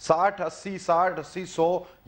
60-80 100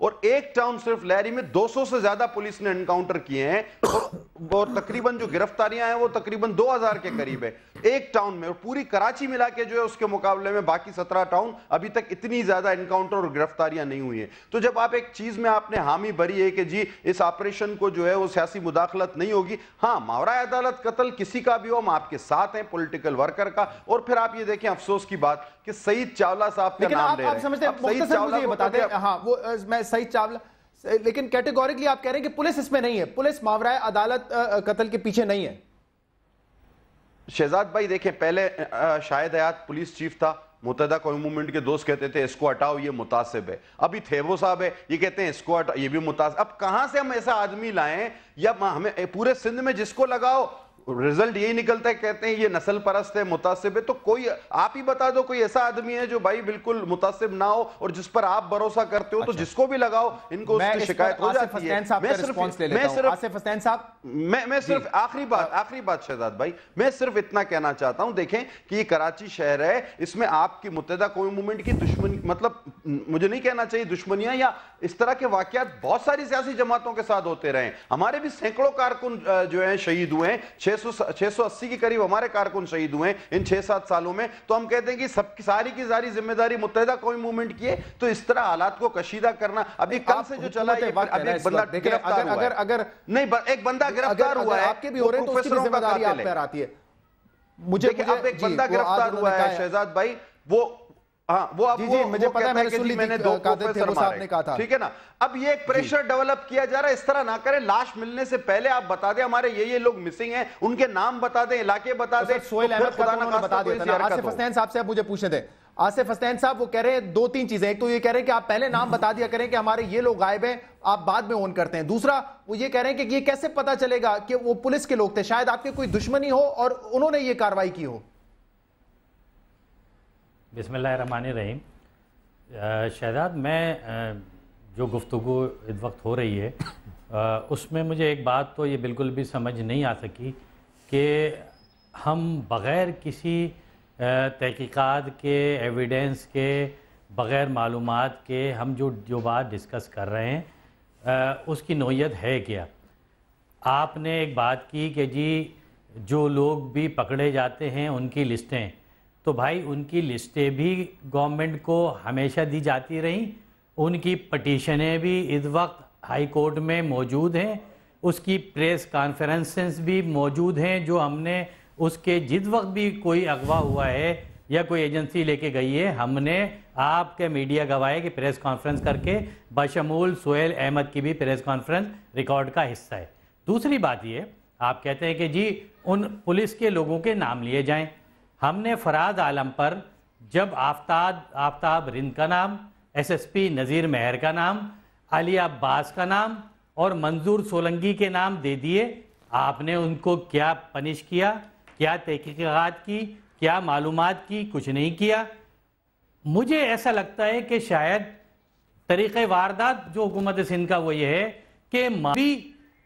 اور ایک ٹاؤن صرف لہری میں 200 سے زیادہ پولیس نے انکاؤنٹر کیے ہیں اور تقریباً جو گرفتاریاں ہیں وہ تقریباً 2000 کے قریب ہے ایک ٹاؤن میں, اور پوری کراچی ملا کے جو ہے اس کے مقابلے میں باقی 17 ٹاؤن ابھی تک اتنی زیادہ انکاؤنٹر اور گرفتاریاں نہیں ہوئی ہیں. تو جب آپ ایک چیز میں آپ نے حامی بھری ہے کہ جی اس آپریشن کو جو ہے وہ سیاسی مداخلت نہیں ہوگی, ہاں ماورائے عدالت قتل کسی کا بھی ہو ہم آپ کے ساتھ ہیں, پولیٹیکل ورکر کا. اور پھر آپ یہ دیکھیں افسوس کی بات کہ سعید چاولہ صاحب کا نام لے رہے ہیں. آپ سمجھتے ہیں مختصر مجھے یہ بتا دیں, ہاں وہ میں سعید چاولہ, لیکن کیٹیگوریکلی آپ کہہ رہے ہیں کہ پولیس اس میں نہیں ہے, پولیس ماورائے عدالت قتل کے پیچھے نہیں ہے. شہزاد بھائی دیکھیں, پہلے شاہد حیات پولیس چیف تھا, متحدہ قومی موومنٹ کے دوست کہتے تھے اس کو ہٹاؤ یہ متعصب ہے. ابھی تھیبو صاحب ہے, یہ کہتے ہیں اس کو ہٹاؤ یہ بھی متعصب. اب کہاں سے ہم ایسا آدمی لائیں, یا ہمیں پورے سندھ میں جس کو لگاؤ رزلٹ یہی نکلتا ہے, کہتے ہیں یہ نسل پرست ہے, متعصب ہے. تو کوئی آپ ہی بتا دو کوئی ایسا آدمی ہے جو بھائی بالکل متعصب نہ ہو اور جس پر آپ بھروسہ کرتے ہو, تو جس کو بھی لگاؤ ان کو اس کی شکایت ہو جاتی ہے. میں صرف آخری بات شہزاد بھائی, میں صرف اتنا کہنا چاہتا ہوں, دیکھیں کہ یہ کراچی شہر ہے, اس میں آپ کی متحدہ قومی موومنٹ کی دشمنی, مطلب مجھے نہیں کہنا چاہیے دشمنیاں یا اس طرح کے واقعات بہت ساری سیاسی جماعتوں کے ساتھ ہوتے رہے ہیں. ہمارے بھی سینکڑوں کارکن جو ہیں شہید ہوئے ہیں, 680 کے قریب ہمارے کارکن شہید ہوئے ہیں ان 6-7 سالوں میں. تو ہم کہتے ہیں کہ سب کی ساری کی ساری ذمہ داری متحدہ قومی موومنٹ کی ہے. تو اس طرح حالات کو کشیدہ کرنا, ابھی کل سے جو چلا ہے, ابھی ایک بندہ گرفتار ہوا ہے, نہیں ایک بندہ گرفتار ہوا ہے, آپ کے بھی ہو رہے ہیں تو اس کی ذمہ داری آپ پر آتی ہے. مجھے اب ایک بندہ گرفتار ہوا ہے شہزاد بھائی, مجھے پتا ہے میں نے 2 پروفیسر مارے, ٹھیک ہے نا. اب یہ ایک پریشر ڈیولپ کیا جا رہا ہے, اس طرح نہ کریں. لاش ملنے سے پہلے آپ بتا دیں ہمارے یہ لوگ مسنگ ہیں, ان کے نام بتا دیں, علاقے بتا دیں. سہیل احمد کا انہوں نے بتا دیا تھا. آصف حسنین صاحب سے اب مجھے پوچھنے دیں. آصف حسنین صاحب وہ کہہ رہے ہیں 2-3 چیزیں. ایک تو یہ کہہ رہے ہیں کہ آپ پہلے نام بتا دیا کریں کہ ہمارے یہ لوگ غائب ہیں, آپ بعد میں اون کرتے ہیں. دوسرا وہ یہ کہہ رہے ہیں کہ یہ کیسے پتا چلے گا کہ وہ پولیس کے لوگ تھے, شاید آپ کے کوئی دشمنی ہو اور انہوں نے یہ کارروائی کی ہو. بسم اللہ الرحمن الرحیم. شہزاد, میں جو گفتگو اس وقت ہو رہی ہے اس میں مجھے ایک بات تو یہ بالکل بھی سمجھ نہیں آ سکی کہ ہم بغیر کسی تحقیقات کے, ایویڈنس کے, بغیر معلومات کے ہم جو بات ڈسکس کر رہے ہیں اس کی نوعیت ہے کیا. آپ نے ایک بات کی کہ جی جو لوگ بھی پکڑے جاتے ہیں ان کی لسٹیں, تو بھائی ان کی لسٹیں بھی گورنمنٹ کو ہمیشہ دی جاتی رہیں, ان کی پٹیشنیں بھی اس وقت ہائی کورٹ میں موجود ہیں, اس کی پریس کانفرنسز بھی موجود ہیں جو ہم نے اس کے جس وقت بھی کوئی اغوا ہوا ہے یا کوئی ایجنسی لے کے گئی ہے, ہم نے آپ کے میڈیا گواہے کی پریس کانفرنس کر کے, بشمول سہیل احمد کی بھی پریس کانفرنس ریکارڈ کا حصہ ہے. دوسری بات یہ, آپ کہتے ہیں کہ جی ان پولیس کے لوگوں کے نام لیے جائیں. ہم نے فراز عالم پر جب آفتاب رند کا نام, SSP نذیر مہر کا نام, علی عباس کا نام اور منظور سولنگی کے نام دے دیے, آپ نے ان کو کیا پنش کیا, کیا تحقیقات کی, کیا معلومات کی؟ کچھ نہیں کیا. مجھے ایسا لگتا ہے کہ شاید طریقہ واردات جو حکومت سندھ کا وہ یہ ہے کہ ماضی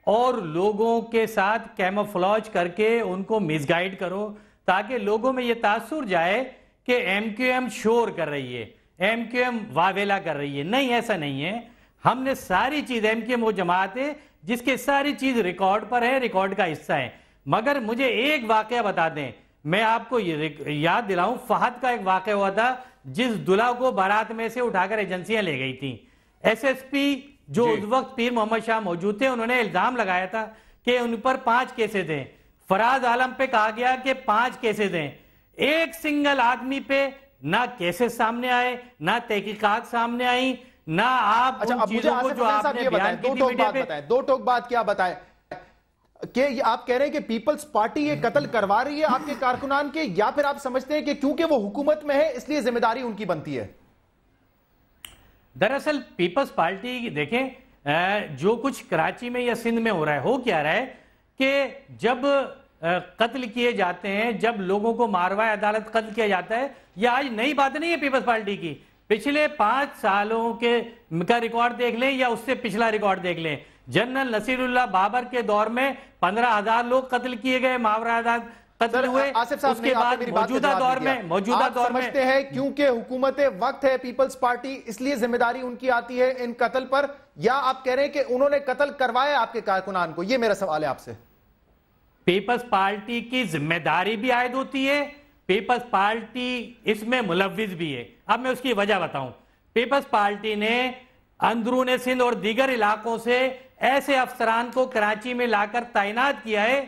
اور لوگوں کے ساتھ کیموفلاج کر کے ان کو مس گائیڈ کرو تاکہ لوگوں میں یہ تاثر جائے کہ MQM شور کر رہی ہے, MQM واویلا کر رہی ہے. نہیں, ایسا نہیں ہے. ہم نے ساری چیز, MQM وہ جماعت ہے جس کے ساری چیز ریکارڈ پر ہے, ریکارڈ کا حصہ ہے. مگر مجھے ایک واقعہ بتا دیں, میں آپ کو یاد دلاؤں, فہد کا ایک واقعہ ہوا تھا جس دلہا کو بارات میں سے اٹھا کر ایجنسیاں لے گئی تھیں. SSP جو اس وقت پیر محمد شاہ موجود تھے, انہوں نے الزام لگایا تھا کہ ان پر 5 کیسز ہیں. فراز عالم پہ کہا گیا کہ 5 کیسز ہیں. ایک سنگل آدمی پہ نہ کیسز سامنے آئے, نہ تحقیقات سامنے آئی, نہ آپ ان چیزوں کو جو آپ نے بیان کی تھی میڈیا پہ. 2 ٹوک بات کیا بتائیں کہ آپ کہہ رہے ہیں کہ پیپلز پارٹی یہ قتل کروا رہی ہے آپ کے کارکنان کے, یا پھر آپ سمجھتے ہیں کہ کیونکہ وہ حکومت میں ہے اس لیے ذمہ داری ان کی بنتی ہے؟ دراصل پیپلز پارٹی, دیکھیں جو کچھ کراچی میں یا سندھ میں ہو رہا ہے, ہو کیا رہا ہے کہ جب قتل کیے جاتے ہیں, جب لوگوں کو ماورائے عدالت قتل کیا جاتا ہے, یہ آج نئی بات نہیں ہے پیپلز پارٹی کی. پچھلے 5 سالوں کا ریکارڈ دیکھ لیں یا اس سے پچھلا ریکارڈ دیکھ لیں. جنرل نصیر اللہ بابر کے دور میں 15,000 لوگ قتل کیے گئے, ماورائے عدالت قتل ہوئے، آصف صاحب اس کے بعد موجودہ دور میں سمجھتے ہیں کیونکہ حکومت وقت ہے پیپلز پارٹی اس لیے ذمہ داری ان کی آتی ہے ان قتل پر، یا آپ کہہ رہے ہیں کہ انہوں نے قتل کروایا آپ کے کارکنان کو؟ یہ میرا سوال ہے آپ سے۔ پیپلز پارٹی کی ذمہ داری بھی عائد ہوتی ہے، پیپلز پارٹی اس میں ملوث بھی ہے۔ اب میں اس کی وجہ بتاؤں۔ پیپلز پارٹی نے اندرون سندھ اور دیگر علاقوں سے ایسے افسران کو کراچی میں لا کر تعینات کیا ہے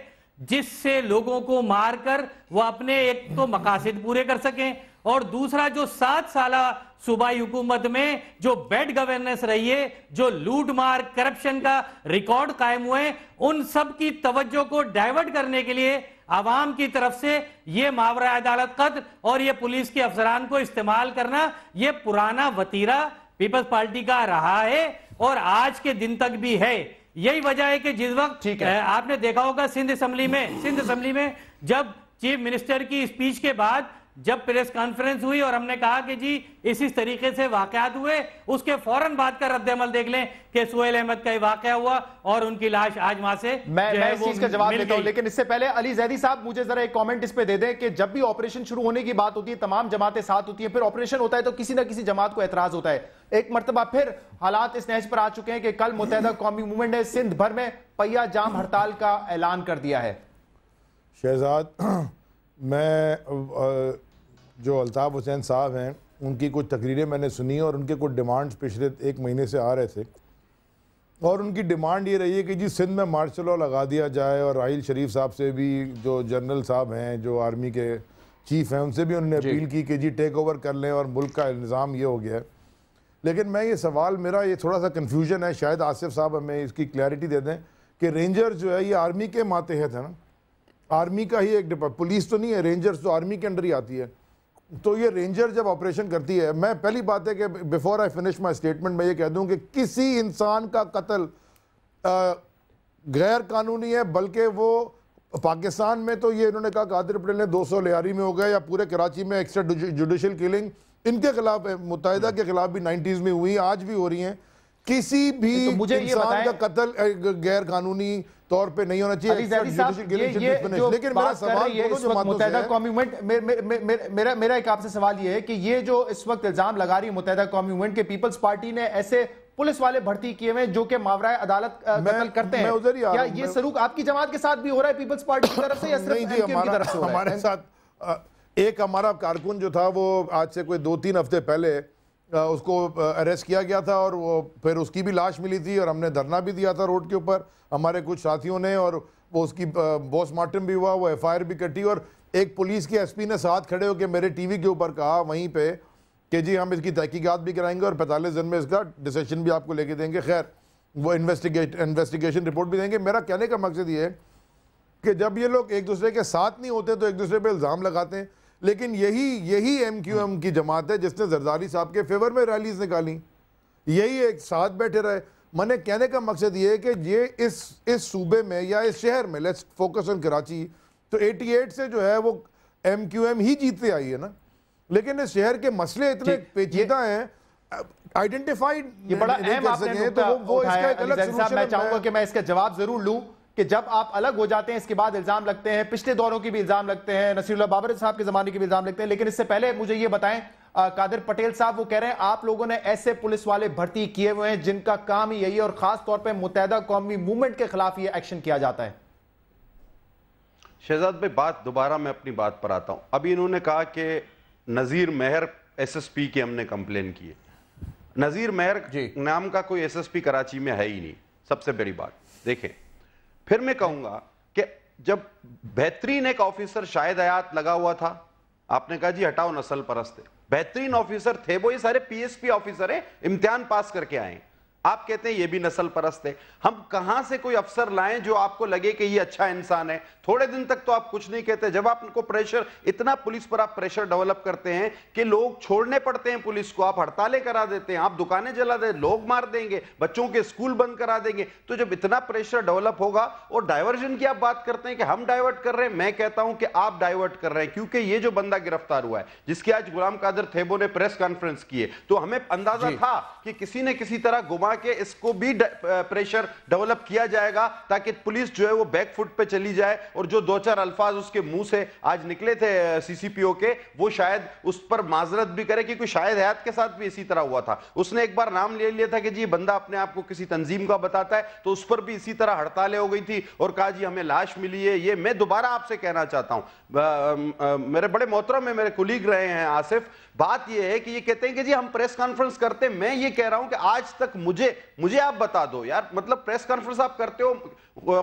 جس سے لوگوں کو مار کر وہ اپنے ایک تو مقاصد پورے کر سکیں، اور دوسرا جو 7 سالہ صوبائی حکومت میں جو بیڈ گورننس رہی ہے، جو لوٹ مار کرپشن کا ریکارڈ قائم ہوئے، ان سب کی توجہ کو ڈائیورٹ کرنے کے لیے عوام کی طرف سے یہ ماورا عدالت قتل اور یہ پولیس کے افسران کو استعمال کرنا، یہ پرانا وتیرہ پیپلز پارٹی کا رہا ہے اور آج کے دن تک بھی ہے۔ یہی وجہ ہے کہ جس وقت آپ نے دیکھا ہوگا سندھ اسمبلی میں جب چیف منسٹر کی اسپیچ کے بعد جب پریس کانفرنس ہوئی اور ہم نے کہا کہ جی اسی طریقے سے واقعات ہوئے، اس کے فوراً بعد کا رد عمل دیکھ لیں کہ سہیل احمد کا واقعہ ہوا اور ان کی لاش آج وہاں سے میں اس چیز کا جواب دیتا ہوں، لیکن اس سے پہلے علی زیدی صاحب مجھے ذرا ایک کامنٹ اس پہ دے دیں کہ جب بھی آپریشن شروع ہونے کی بات ہوتی ہے تمام جماعتیں ساتھ ہوتی ہیں، پھر آپریشن ہوتا ہے تو کسی نہ کسی جماعت کو اعتراض ہوتا ہے۔ ایک مرتبہ پھر حالات اس نہج پر آ چکے ہیں کہ کل متحدہ قومی موومنٹ نے سندھ بھر میں پہیہ جام ہڑتال کا اعلان کر دیا ہے۔ شہزاد، میں جو الطاف حسین صاحب ہیں ان کی کچھ تقریریں میں نے سنی اور ان کے کچھ ڈیمانڈز پچھلے 1 مہینے سے آ رہے تھے، اور ان کی ڈیمانڈ یہ رہی ہے کہ جی سندھ میں مارشل لاء لگا دیا جائے، اور راحیل شریف صاحب سے بھی جو جنرل صاحب ہیں جو آرمی کے چیف ہیں ان سے بھی انہوں نے اپیل کی کہ جی ٹیک اوور کر لیں اور ملک کا نظام یہ ہو گیا ہے۔ لیکن میں یہ سوال میرا یہ تھوڑا سا کنفیوژن ہے، شاید آصف صاحب ہمیں اس کی کلیئرٹی دے دیں کہ رینجر جو ہے یہ آرمی کے ماتحت ہے نا، آرمی کا ہی ایک پولیس تو نہیں ہے، رینجرز تو آرمی کے انڈر ہی آتی ہے۔ تو یہ رینجر جب آپریشن کرتی ہے، میں پہلی بات ہے کہ before I finish my statement میں یہ کہہ دوں کہ کسی انسان کا قتل غیر قانونی ہے، بلکہ وہ پاکستان میں تو یہ انہوں نے کہا قادر پٹیل نے 200 لیاری میں ہو گئے، یا پورے کراچی میں ایکسٹرا جوڈیشل کلنگ ان کے خلاف ہے، متحدہ کے خلاف بھی 90s میں ہوئی، آج بھی ہو رہی ہیں۔ کسی بھی انسان کا قتل غیر قانونی طور پہ نہیں ہونا چاہیے۔ لیکن میرا سوال متحدہ قومی موومنٹ، میرا ایک آپ سے سوال یہ ہے کہ یہ جو اس وقت الزام لگا رہی ہے متحدہ قومی موومنٹ کے پیپلز پارٹی نے ایسے پولیس والے بھرتی کیے ہوئے جو کہ ماورائے عدالت قتل کرتے ہیں، کیا یہ سلوک آپ کی جماعت کے ساتھ بھی ہو رہا ہے پیپلز پارٹی کی طرف سے یا صرف ایم کیو ایم کی طرف سے ہو رہا ہے؟ ہمارے ساتھ ایک ہمارا کارکن جو تھا وہ آج سے کوئی 2-3 ہفتے پہلے اس کو اریسٹ کیا گیا تھا، اور وہ پھر اس کی بھی لاش ملی تھی اور ہم نے دھرنا بھی دیا تھا روڈ کے اوپر ہمارے کچھ ساتھیوں نے، اور وہ اس کی پوسٹ مارٹم بھی ہوا، وہ ایف آئی آر بھی کٹی، اور ایک پولیس کے ایس پی نے ساتھ کھڑے ہو کے میرے ٹی وی کے اوپر کہا وہیں پہ کہ جی ہم اس کی تحقیقات بھی کرائیں گے اور 45 دن میں اس کا ڈیسیشن بھی آپ کو لے کے دیں گے۔ خیر وہ انویسٹیگیشن رپورٹ بھی دیں گے۔ میرا کہنے کا مقصد یہ ہے کہ جب یہ لوگ ایک دوسرے کے ساتھ نہیں ہوتے تو ایک دوسرے پہ الزام لگاتے ہیں، لیکن یہی ایم کیو ایم کی جماعت ہے جس نے زرداری صاحب کے فیور میں ریلیز نکالی، یہی ایک ساتھ بیٹھے رہے۔ میں نے کہنے کا مقصد یہ ہے کہ یہ اس صوبے میں یا اس شہر میں، لیٹس فوکس آن کراچی، تو 88 سے جو ہے وہ ایم کیو ایم ہی جیتتے آئی ہے نا، لیکن اس شہر کے مسئلے اتنے پیچیدہ ہیں، آئیڈینٹیفائیڈ یہ بڑا اہم آپ نے نقطہ اٹھایا علی زیدی صاحب۔ میں چاہوں گا کہ میں اس کا جواب ضرور لوں کہ جب آپ الگ ہو جاتے ہیں اس کے بعد الزام لگتے ہیں، پچھلے دوروں کی بھی الزام لگتے ہیں، نصیر اللہ بابر صاحب کے زمانے کی بھی الزام لگتے ہیں، لیکن اس سے پہلے مجھے یہ بتائیں قادر پٹیل صاحب، وہ کہہ رہے ہیں آپ لوگوں نے ایسے پولیس والے بھرتی کیے ہوئے ہیں جن کا کام ہی یہی ہے اور خاص طور پہ متحدہ قومی موومنٹ کے خلاف یہ ایکشن کیا جاتا ہے۔ شہزاد بھائی دوبارہ میں اپنی بات پر آتا ہوں۔ ابھی انہوں نے کہا کہ نذیر مہر ایس ایس پی کی ہم نے کمپلین کی ہے۔ نذیر مہر نام کا کوئی ایس ایس پی کراچی میں ہے ہی نہیں، سب سے بڑی بات۔ دیکھیں پھر میں کہوں گا کہ جب بہترین ایک آفیسر شاہد حیات لگا ہوا تھا، آپ نے کہا جی ہٹاؤ نسل پرست ہے، بہترین آفیسر تھے وہ، یہ سارے پی ایس پی آفیسر ہیں، امتحان پاس کر کے آئے، آپ کہتے ہیں یہ بھی نسل پرست ہے۔ ہم کہاں سے کوئی افسر لائیں جو آپ کو لگے کہ یہ اچھا انسان ہے؟ تھوڑے دن تک تو آپ کچھ نہیں کہتے، جب آپ کو پریشر اتنا پولیس پر آپ پریشر ڈیولپ کرتے ہیں کہ لوگ چھوڑنے پڑتے ہیں پولیس کو، آپ ہڑتالیں کرا دیتے ہیں، آپ دکانیں جلا دیں، لوگ مار دیں گے، بچوں کے اسکول بند کرا دیں گے، تو جب اتنا پریشر ڈیولپ ہوگا، اور ڈائیورژن کی آپ بات کرتے ہیں کہ ہم ڈائیورٹ کر رہے ہیں، میں کہتا ہوں کہ آپ ڈائیورٹ کر رہے ہیں، کیونکہ یہ جو بندہ گرفتار ہوا ہے جس کی آج غلام قادر تھیبو نے پریس کانفرنس کی ہے، تو ہمیں اندازہ تھا کہ کسی نے کسی طرح گما بڑھا کے اس کو بھی پریشر ڈیولپ کیا جائے گا تاکہ پولیس جو ہے وہ بیک فٹ پہ چلی جائے اور جو دو چار الفاظ اس کے منہ سے آج نکلے تھے سی سی پی او کے وہ شاید اس پر معذرت بھی کرے کیونکہ شاہد حیات کے ساتھ بھی اسی طرح ہوا تھا. اس نے ایک بار نام لے لیا تھا کہ جی بندہ اپنے آپ کو کسی تنظیم کا بتاتا ہے تو اس پر بھی اسی طرح ہڑتالیں ہو گئی تھی اور کہا جی ہمیں لاش ملی ہے. یہ میں دوبارہ آپ سے کہنا چاہتا ہوں, میرے بڑے محترم میں میرے کولیگ رہے ہیں آصف, بات یہ ہے کہ یہ کہتے ہیں کہ جی ہم پریس کانفرنس کرتے ہیں. میں یہ کہہ رہا ہوں کہ آج تک مجھے آپ بتا دو یار, مطلب پریس کانفرنس آپ کرتے ہو,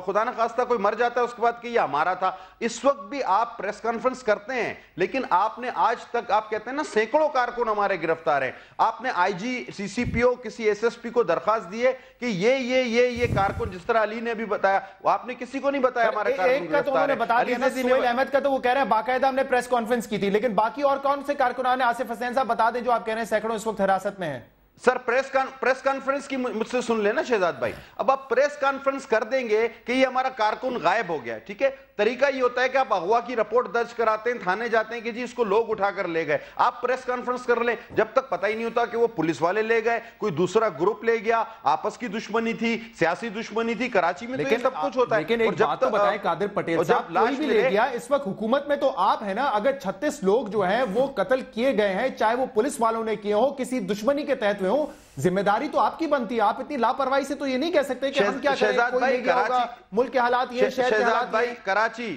خدا نہ خواستہ کوئی مر جاتا ہے اس کے بعد کہ یہ ہمارا تھا. اس وقت بھی آپ پریس کانفرنس کرتے ہیں لیکن آپ نے آج تک, آپ کہتے ہیں نا سینکڑوں کارکن ہمارے گرفتار ہیں, آپ نے آئی جی سی سی پی او کسی ایس ایس پی کو درخواست دی ہے کہ یہ کارکن جس طرح علی نے بھی بتایا, آپ نے کسی کو نہیں بتایا ہمارے کارکن گرفتار ہیں. سہیل احمد کا تو وہ کہہ رہے ہیں باقاعدہ ہم نے پریس کانفرنس کی تھی, لیکن باقی اور کون سے کارکنان ہیں؟ آصف حسین صاحب بتا دیں جو آپ کہہ رہے ہیں سینکڑوں اس وقت حراست میں ہیں. سر پریس کانفرنس کی مجھ سے سن لینا شہزاد بھائی, اب آپ پریس کانفرنس کر دیں گے کہ یہ ہمارا کارکن غائب ہو گیا, ٹھیک ہے, طریقہ یہ ہوتا ہے کہ آپ اغوا کی رپورٹ درج کراتے ہیں, تھانے جاتے ہیں کہ جی اس کو لوگ اٹھا کر لے گئے, آپ پریس کانفرنس کر لیں, جب تک پتہ ہی نہیں ہوتا کہ وہ پولیس والے لے گئے, کوئی دوسرا گروپ لے گیا, آپس کی دشمنی تھی, سیاسی دشمنی تھی. کراچی میں تو یہ سب کچھ ہوتا ہے. لیکن ایک بات تو بتائیں قادر پٹیل صاحب, کوئی بھی لے گیا, اس وقت حکومت میں تو آپ ہیں نا, اگر 36 لوگ جو ہیں وہ قتل کیے گئے ہیں, چاہے وہ پولیس والوں نے کیے ہوں, کسی دشمنی کے تحت ہوئے ہوں, ذمہ داری تو آپ کی بنتی ہے. آپ اتنی لاپرواہی سے تو یہ نہیں کہہ سکتے کہ ہم کیا کریں, کوئی لے گیا ہوگا, ملک کے حالات یہ, شہر کے حالات یہ.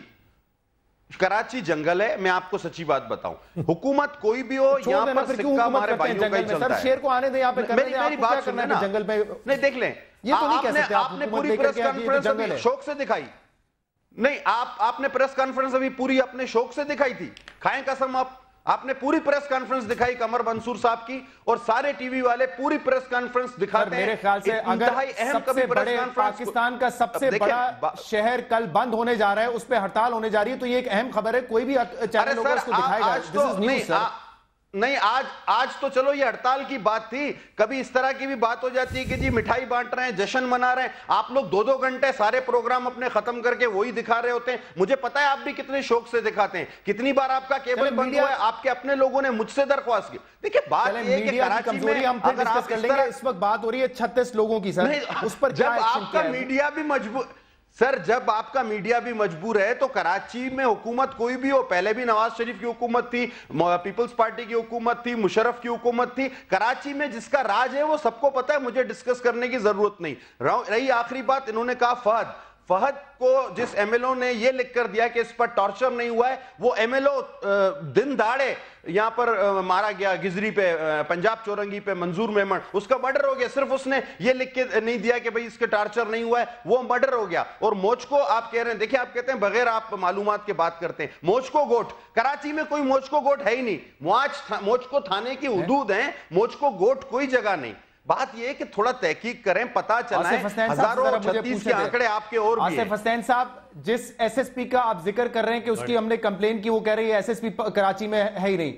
کراچی جنگل ہے, میں آپ کو سچی بات بتاؤں, حکومت کوئی بھی ہو یہاں پر سکہ ہمارے بھائیوں کا ہی چلتا ہے. شیر کو آنے دیں یہاں پہ, میری بات سنیں نا, جنگل میں نہیں دیکھ لیں, آپ نے پوری پریس کانفرنس ابھی شوق سے دکھائی نہیں, آپ نے پریس کانفرنس ابھی پوری اپنے شوق سے دکھائی تھی, کھائیں قسم آپ نے پوری پریس کانفرنس دکھائی قمر منصور صاحب کی, اور سارے ٹی وی والے پوری پریس کانفرنس دکھاتے ہیں. میرے خیال سے اگر سب سے بڑے پاکستان کا سب سے بڑا شہر کل بند ہونے جا رہا ہے, اس پہ ہڑتال ہونے جا رہی ہے, تو یہ ایک اہم خبر ہے, کوئی بھی چینل ہوگا اس کو دکھائے گا. This is news, sir. نہیں, آج تو چلو یہ ہڑتال کی بات تھی, کبھی اس طرح کی بھی بات ہو جاتی ہے کہ جی مٹھائی بانٹ رہے ہیں, جشن منا رہے ہیں, آپ لوگ 2-2 گھنٹے سارے پروگرام اپنے ختم کر کے وہی دکھا رہے ہوتے ہیں. مجھے پتا ہے آپ بھی کتنے شوق سے دکھاتے ہیں, کتنی بار آپ کا کیبل بند ہوا ہے, آپ کے اپنے لوگوں نے مجھ سے درخواست کی. دیکھیں بات یہ ہے کہ کراچی میں ہم پھر ڈسکس کر لیں گے, اس وقت بات ہو رہی ہے 36 لوگوں کی سر, اس پر جب آپ کا میڈیا بھی مجبور, سر جب آپ کا میڈیا بھی مجبور ہے تو کراچی میں حکومت کوئی بھی ہو, پہلے بھی نواز شریف کی حکومت تھی, پیپلز پارٹی کی حکومت تھی, مشرف کی حکومت تھی, کراچی میں جس کا راج ہے وہ سب کو پتہ ہے, مجھے ڈسکس کرنے کی ضرورت نہیں. رہی آخری بات, انہوں نے کہا فہد کو جس ایم ایل او نے یہ لکھ کر دیا کہ اس پر ٹارچر نہیں ہوا ہے, وہ ایم ایل او دن داڑے یہاں پر مارا گیا گزری پہ, پنجاب چورنگی پہ, منظور میمن, اس کا مرڈر ہو گیا, صرف اس نے یہ لکھ کے نہیں دیا کہ بھئی اس کے ٹارچر نہیں ہوا ہے, وہ مرڈر ہو گیا. اور موچکو آپ کہہ رہے ہیں, دیکھیں آپ کہتے ہیں بغیر آپ معلومات کے بات کرتے ہیں, موچکو گوٹ, کراچی میں کوئی موچکو گوٹ ہے ہی نہیں, موچکو تھانے کی حدود ہیں, موچکو گوٹ کوئی جگہ نہیں. بات یہ ہے کہ تھوڑا تحقیق کریں, پتہ چلائیں, ہزاروں 36 کے آنکڑے آپ کے اور بھی ہیں. آصف حسین صاحب, جس ایس ایس پی کا آپ ذکر کر رہے ہیں کہ اس کی ہم نے کمپلین کی, وہ کہہ رہے ہیں ایس ایس پی کراچی میں ہے ہی نہیں,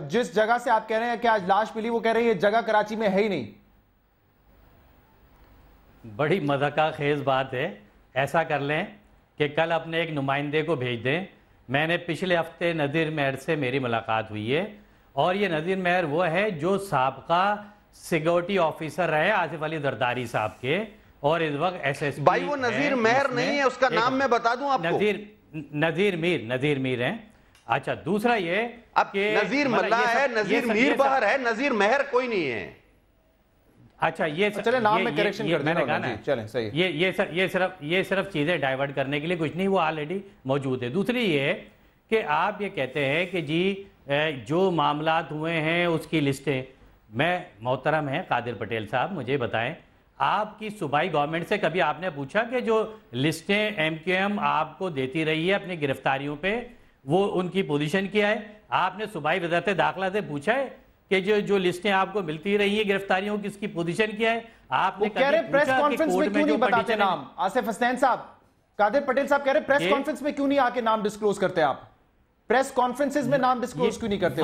جس جگہ سے آپ کہہ رہے ہیں کہ آج لاش ملی, وہ کہہ رہے ہیں یہ جگہ کراچی میں ہے ہی نہیں. بڑی مذاقہ خیز بات ہے. ایسا کر لیں کہ کل اپنے ایک نمائندے کو بھیج دیں. میں نے پچھلے ہفتے نذیر مہر سے میری ملاقات ہوئی ہے, اور یہ نذیر مہر وہ ہے جو سابقہ سیکورٹی آفیسر رہے آصف علی زرداری صاحب کے, اور اس وقت ایس ایس پی. بھائی وہ نذیر مہر نہیں ہے, اس کا نام میں بتا دوں آپ کو, نذیر میر ہیں. اچھا, دوسرا یہ اب نذیر ملا ہے, نذیر میر باہر ہے, نذیر مہر کوئی نہیں ہے. اچھا, یہ چلے نام میں کریکشن کر دینا, چلیں صحیح. یہ صرف چیزیں ڈائیورٹ کرنے کے لیے کچھ نہیں, وہ آلریڈی موجود ہے. دوسری یہ ہے کہ آپ یہ کہتے ہیں کہ جی جو معاملات ہوئے ہیں اس کی لسٹیں, میں محترم ہیں قادر پٹیل صاحب, مجھے بتائیں آپ کی صوبائی گورنمنٹ سے کبھی آپ نے پوچھا کہ جو لسٹیں ایم کیو ایم آپ کو دیتی رہی ہے اپنی گرفتاریوں پہ, وہ ان کی پوزیشن کیا ہے؟ آپ نے صوبائی وزارت داخلہ سے پوچھا ہے کہ جو لسٹیں آپ کو ملتی رہی ہیں گرفتاریوں کی, اس کی پوزیشن کیا ہے؟ آپ نے کہہ رہے پریس کانفرنس میں کیوں نہیں بتاتے نام؟ آصف حسین صاحب, قادر پٹیل صاحب کہہ رہے پریس کانفرنس میں کیوں نہیں آ کے نام ڈسکلوز کرتے, آپ پریس کانفرنسز میں نام ڈسکلوز کیوں نہیں کرتے؟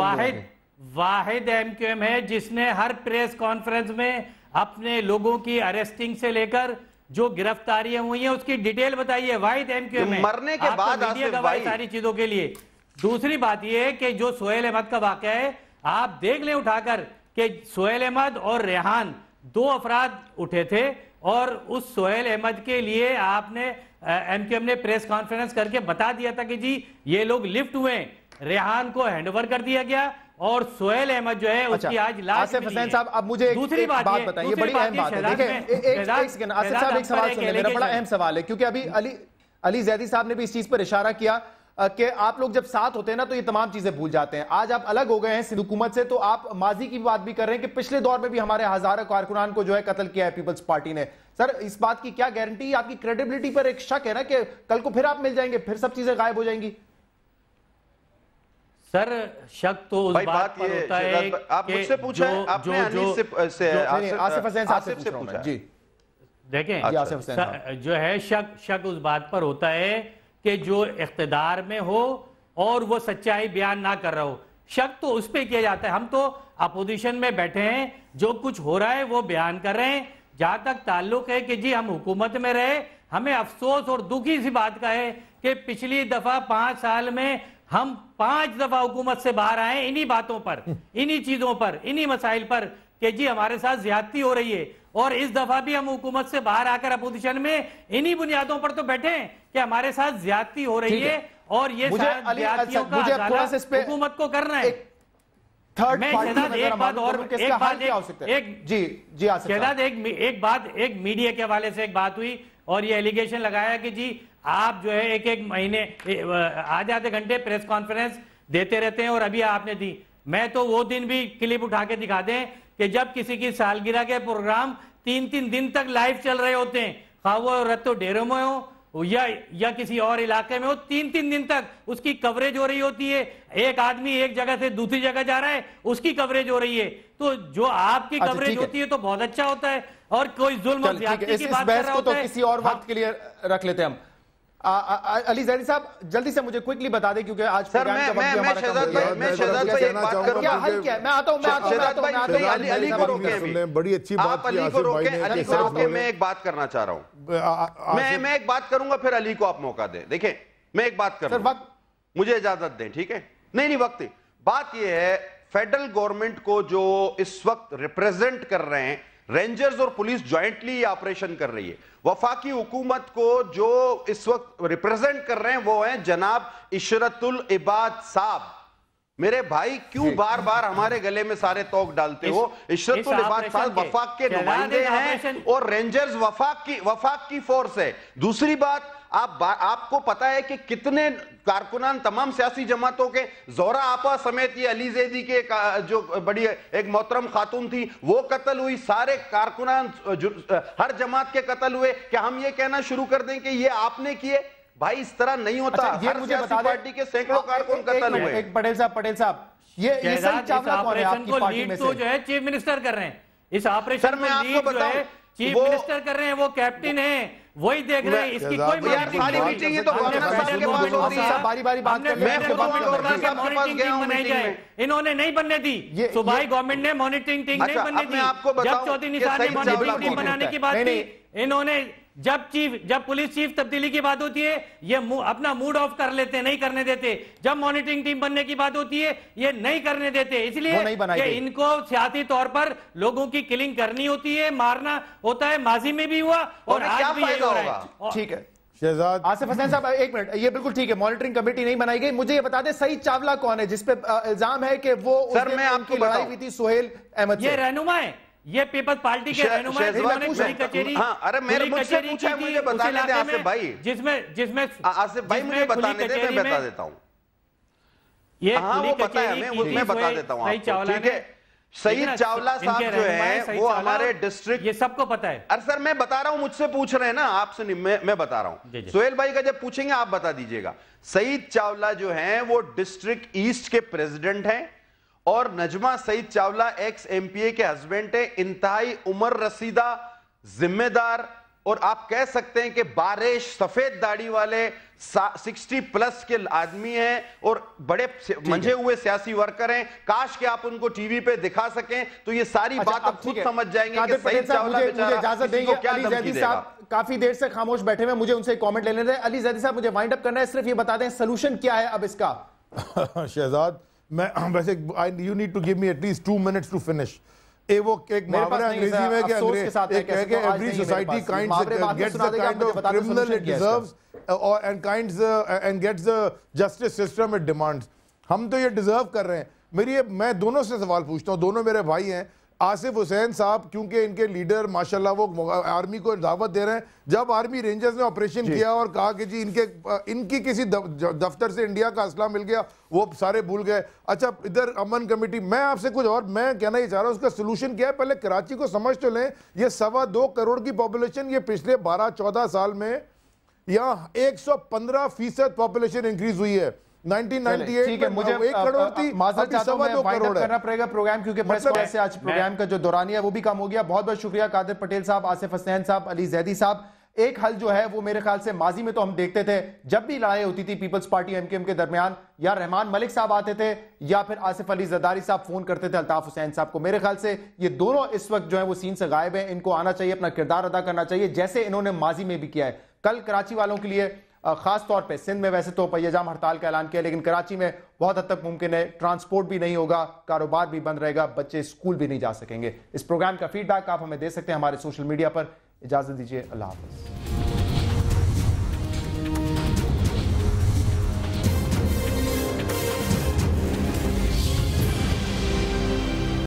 واحد ایم کیو ایم ہے جس نے ہر پریس کانفرنس میں اپنے لوگوں کی اریسٹنگ سے لے کر جو گرفتاریاں ہوئی ہیں اس کی ڈیٹیل بتائی ہے. واحد ایم کیو ایم ہے, مرنے کے بعد میڈیا گواہی ساری چیزوں کے لیے. دوسری بات یہ ہے کہ جو سہیل احمد کا واقعہ ہے, آپ دیکھ لیں اٹھا کر کہ سہیل احمد اور ریحان دو افراد اٹھے تھے اور اس سہیل احمد کے لیے آپ نے ایم کیو ایم نے پریس کانفرنس کر کے بتا دیا تھا کہ جی یہ لوگ لفٹ ہوئے، ریحان کو ہینڈ اوور کر دیا گیا اور سہیل احمد جو ہے اس کی آج لاش آصف حسین صاحب اب مجھے دوسری بات بتائیں، یہ بڑی اہم بات ہے. دیکھیں ایک سیکنڈ آصف صاحب ایک سوال سنیں، میرا بڑا اہم سوال ہے کیونکہ ابھی علی زیدی صاحب نے بھی اس چیز پر اشارہ کیا کہ آپ لوگ جب ساتھ ہوتے ہیں نا تو یہ تمام چیزیں بھول جاتے ہیں. آج آپ الگ ہو گئے ہیں سندھ حکومت سے تو آپ ماضی کی بات بھی کر رہے ہیں کہ پچھلے دور میں بھی ہمارے ہزاروں کارکنان کو جو ہے قتل کیا ہے پیپلز پارٹی نے. سر اس بات کی کیا گارنٹی؟ آپ کی کریڈیبلٹی پر ایک شک ہے نا کہ کل کو پھر آپ مل جائیں گے، پھر سب چیزیں غائب ہو جائیں گی. سر شک تو اس بات پر ہوتا ہے آپ مجھ سے پوچھا ہے، آپ نے انیس سے آصف حسین صاحب سے پوچھا ہے. جی دیکھیں جو ہے شک اس بات پر ہوتا ہے کہ جو اقتدار میں ہو اور وہ سچائی بیان نہ کر رہا ہو. شک تو اس پہ کیا جاتا ہے. ہم تو اپوزیشن میں بیٹھے ہیں، جو کچھ ہو رہا ہے وہ بیان کر رہے ہیں. جہاں تک تعلق ہے کہ جی ہم حکومت میں رہے، ہمیں افسوس اور دکھی سی بات کا ہے کہ پچھلی دفعہ 5 سال میں ہم 5 دفعہ حکومت سے باہر آئے انہی باتوں پر، انہی چیزوں پر، انہی مسائل پر کہ جی ہمارے ساتھ زیادتی ہو رہی ہے. اور اس دفعہ بھی ہم حکومت سے باہر آ کر اپوزیشن میں انہی بنیادوں پر تو بیٹھے ہیں کہ ہمارے ساتھ زیادتی ہو رہی ہے اور یہ زیادتیوں کا ازالہ حکومت کو کرنا ہے. میں شہزاد ایک بات اور شہزاد ایک میڈیا کے حوالے سے ایک بات ہوئی اور یہ ایلیگیشن لگایا کہ جی آپ جو ہے ایک مہینے آدھے گھنٹے پریس کانفرنس دیتے رہتے ہیں اور ابھی آپ نے دی. میں تو وہ دن بھی کلپ اٹھا کے دکھا دیں کہ جب کسی کی سالگرہ کے پروگرام 3 دن تک لائیو چل رہے ہوتے ہیں، خواہ وہ رتو ڈیروں میں ہو یا کسی اور علاقے میں ہو، 3 دن تک اس کی کوریج ہو رہی ہوتی ہے. ایک آدمی ایک جگہ سے دوسری جگہ جا رہا ہے، اس کی کوریج ہو رہی ہے. تو جو آپ کی کوریج ہوتی ہے تو بہت اچھا ہوتا ہے اور کوئی ظلم اور زیادتی کی بات کر رہا ہوتا ہے. کسی اور وقت کے لیے رکھ لیتے ہیں ہم. علی زیدی صاحب جلدی سے مجھے کوئکلی بتا دیں کیونکہ آج پروگرام کا وقت ہمارا کم ہو گیا ہے. میں شہزاد بھائی ایک بات کروں گا. حل کیا ہے؟ میں آتا ہوں علی کو روکیں. بڑی اچھی بات آپ علی کو روکیں. میں ایک بات کرنا چاہ رہا ہوں. میں ایک بات کروں گا پھر علی کو آپ موقع دیں. دیکھیں میں ایک بات کروں گا، مجھے اجازت دیں. ٹھیک ہے؟ نہیں وقت ہی. بات یہ ہے فیڈرل گورنمنٹ کو جو اس وقت ریپریزنٹ کر رہے ہیں، رینجرز اور پولیس جوائنٹلی آپریشن کر رہی ہے. وفاقی حکومت کو جو اس وقت ریپریزنٹ کر رہے ہیں وہ ہیں جناب عشرت العباد صاحب. میرے بھائی کیوں بار بار ہمارے گلے میں سارے توق ڈالتے ہو؟ عشرت العباد صاحب وفاق کے نمائندے ہیں اور رینجرز وفاق کی فورس ہے. دوسری بات آپ کو پتا ہے کہ کتنے کارکنان تمام سیاسی جماعتوں کے، زہرا آپا سمیت یہ علی زیدی کے جو بڑی ایک محترم خاتون تھی وہ قتل ہوئی، سارے کارکنان ہر جماعت کے قتل ہوئے. کیا ہم یہ کہنا شروع کر دیں کہ یہ آپ نے کیے؟ بھائی اس طرح نہیں ہوتا. ہر سیاسی پارٹی کے سینکڑوں کارکن قتل ہوئے. ایک پٹیل صاحب یہ سعید چاولہ کون ہے آپ کی پارٹی میں سے؟ جو ہے چیف منسٹر کر رہے ہیں اس آپریشن کو لیڈ جو ہے چیف منسٹر کر رہے ہیں، وہ کیپٹن ہیں، وہی دیکھ رہے ہیں. اس کی کوئی میٹنگ تو انہوں نے نہیں بننے دی. صوبائی گورنمنٹ نے مانیٹرنگ ٹیم نہیں بننے دی. جب چودھری نثار نے مانیٹرنگ ٹیم بنانے کی بات کی، انہوں نے جب پولیس چیف تبدیلی کی بات ہوتی ہے یہ اپنا موڈ آف کر لیتے ہیں، نہیں کرنے دیتے. جب مانیٹرنگ ٹیم بننے کی بات ہوتی ہے یہ نہیں کرنے دیتے. اس لیے کہ ان کو سیاسی طور پر لوگوں کی کلنگ کرنی ہوتی ہے، مارنا ہوتا ہے. ماضی میں بھی ہوا اور آج بھی یہ ہو رہا ہے. ٹھیک ہے شہزاد آصف حسین صاحب ایک منٹ، یہ بالکل ٹھیک ہے، مانیٹرنگ کمیٹی نہیں بنائی گئی. مجھے یہ بتا دیں سعید چاولہ کون ہے جس پہ الزام ہے کہ وہ سر میں آپ کی لڑائی ہوئی تھی سہیل احمد سے؟ یہ رہنما ہے، یہ پیپلز پارٹی کے رہنما ہے جنہوں نے پوری کچہری مجھ سے پوچھا ہے. مجھے بتانے دیں آصف بھائی، جس میں آصف بھائی مجھے بتانے دیں، میں بتا دیتا ہوں. ہاں وہ پتا ہے، میں بتا دیتا ہوں آپ کو. ٹھیک ہے سعید چاولہ صاحب جو ہیں وہ ہمارے ڈسٹرکٹ، یہ سب کو پتا ہے. ارے سر میں بتا رہا ہوں، مجھ سے پوچھ رہے ہیں نا، آپ سے میں بتا رہا ہوں. سہیل بھائی کا جب پوچھیں گے آپ بتا دیجئے گا. سعید چاولہ جو ہیں وہ ڈسٹرکٹ ایسٹ کے پریزیڈنٹ ہیں اور نجمہ سعید چاولہ ایکس ایم پی اے کے ہسبینڈ ہیں. انتہائی عمر رسیدہ، ذمہ دار اور آپ کہہ سکتے ہیں کہ باریش سفید داڑھی والے 60+ کے آدمی ہیں اور بڑے منجھے ہوئے سیاسی ورکر ہیں. کاش کہ آپ ان کو ٹی وی پہ دکھا سکیں تو یہ ساری بات آپ خود سمجھ جائیں گے کہ سعید چاولہ بیچارہ کسی کو کیا دھمکی دے گا. کافی دیر سے خاموش بیٹھے ہوئے، مجھے ان سے کامنٹ لینے دیں. علی زیدی صاحب مجھے وائنڈ اپ کرنا ہے، صرف یہ بتا دیں سلوشن کیا ہے اب اس کا؟ شہزاد میں ویسے you need to give me at least 2 minutes to finish. وہ ایک محاورہ انگریزی میں کہ every society gets the kind of criminal it deserves and gets the justice system it demands. ہم تو یہ ڈیزرو کر رہے ہیں. میں دونوں سے سوال پوچھتا ہوں, دونوں میرے بھائی ہیں. آصف حسین صاحب کیونکہ ان کے لیڈر ماشاءاللہ وہ آرمی کو دعوت دے رہے ہیں, جب آرمی رینجرز نے آپریشن کیا اور کہا کہ جی ان کی کسی دفتر سے انڈیا کا اسلحہ مل گیا, وہ سارے بھول گئے. اچھا ادھر امن کمیٹی, میں آپ سے کچھ اور میں کہنا یہ چاہ رہا ہوں, اس کا سلوشن کیا ہے؟ پہلے کراچی کو سمجھ تو لیں. یہ 2.25 کروڑ کی پاپولیشن, یہ پچھلے 12-14 سال میں یہاں 115% پاپولیشن انکریز ہوئی ہے. 1998 میں 1 کروڑ تھی, معذرت چاہتا ہوں, میں وائنڈ اپ کرنا پڑے گا پروگرام کیونکہ پریس کانفرنس سے آج پروگرام کا جو دورانیہ ہے وہ بھی کم ہو گیا. بہت بہت شکریہ قادر پٹیل صاحب, آصف حسین صاحب, علی زیدی صاحب. ایک حل جو ہے وہ میرے خیال سے ماضی میں تو ہم دیکھتے تھے جب بھی لڑائی ہوتی تھی پیپلز پارٹی ایم کیو ایم کے درمیان, یا رحمان ملک صاحب آتے تھے یا پھر آصف علی زرداری صاحب فون کرتے تھے الطاف حسین صاحب کو. میرے خیال سے یہ دونوں اس وقت جو ہیں وہ سین سے غائب ہیں. ان کو آنا چاہیے, اپنا کردار ادا کرنا چاہیے جیسے انہوں نے ماضی میں بھی کیا ہے. کل کراچی والوں کے لیے خاص طور پہ, سندھ میں ویسے تو پہیہ جام ہڑتال کا اعلان کیا, لیکن کراچی میں بہت حد تک ممکن ہے ٹرانسپورٹ بھی نہیں ہوگا, کاروبار بھی بند رہے گا, بچے اسکول بھی نہیں جا سکیں گے. اس پروگرام کا فیڈ بیک آپ ہمیں دے سکتے ہیں ہمارے سوشل میڈیا پر. اجازت دیجیے, اللہ حافظ.